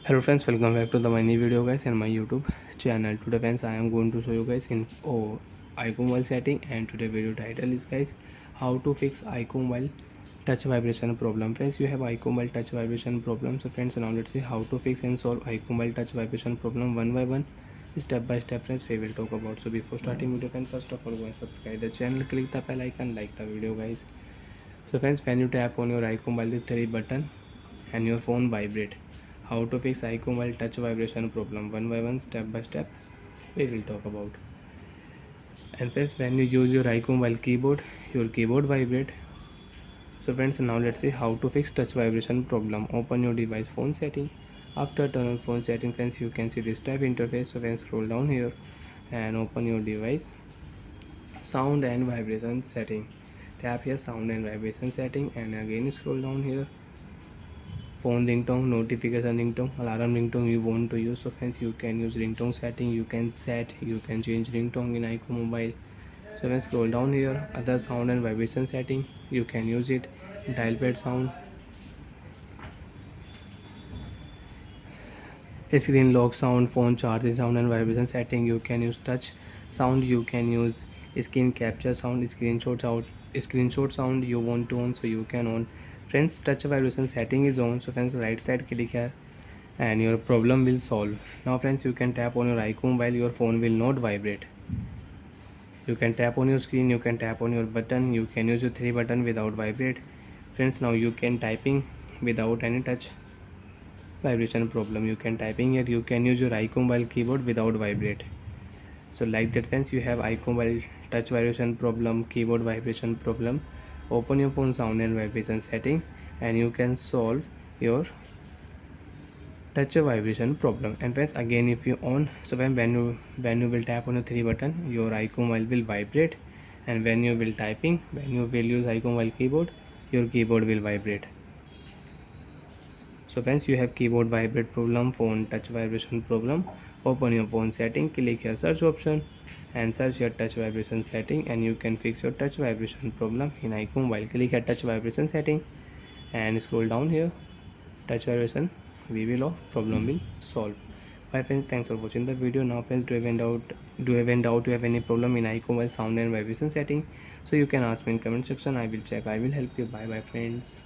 Hello friends, welcome back to my new video guys and my YouTube channel. Today friends, I am going to show you guys in iqoo mobile setting, and today video title is guys how to fix iqoo mobile touch vibration problem. Friends, you have iqoo mobile touch vibration problem. So friends, now let's see how to fix and solve iqoo mobile touch vibration problem one by one, step by step. Friends, we will talk about. So before starting video friends, first of all go and subscribe the channel, click the bell icon, like the video guys. So friends, when you tap on your iqoo mobile this three button and your phone vibrate, how to fix iqoo mobile touch vibration problem one by one, step by step we will talk about. And first, when you use your iqoo mobile keyboard, your keyboard vibrate. So friends, now let's see how to fix touch vibration problem. Open your device phone setting. After turn on phone setting friends, you can see this type interface. So friends, scroll down here and open your device sound and vibration setting. Tap here sound and vibration setting, and again scroll down here phone ringtone, notification ringtone, alarm ringtone you want to use. So friends, you can use ringtone setting, you can change ringtone in iqoo mobile. So when scroll down here, other sound and vibration setting, you can use it. Dial pad sound, screen lock sound, phone charging sound and vibration setting, you can use touch sound, you can use screen capture sound, screenshot sound you want to on, so you can on. Friends, touch vibration setting is on. So friends, right side click here and your problem will solve. Now friends, you can tap on your icon while your phone will not vibrate. You can tap on your screen, you can tap on your button, you can use your three button without vibrate. Friends, now you can typing without any touch vibration problem. You can typing here, you can use your icon while keyboard without vibrate. So like that friends, you have icon while touch vibration problem, keyboard vibration problem. Open your phone sound and vibration setting and you can solve your touch a vibration problem. And friends, again if you on, so when you will tap on the three button, your icon will vibrate, and when you will typing, when you will use icon while keyboard, your keyboard will vibrate. So friends, you have keyboard vibrate problem, phone touch vibration problem. Open your phone setting, click your search option and search your touch vibration setting, and you can fix your touch vibration problem in icon while. Click at touch vibration setting and scroll down here, touch vibration we will off, problem will solve. Bye friends, thanks for watching the video. Now friends, do you have any problem in iqoo sound and vibration setting, so you can ask me in comment section, I will check, I will help you. Bye bye friends.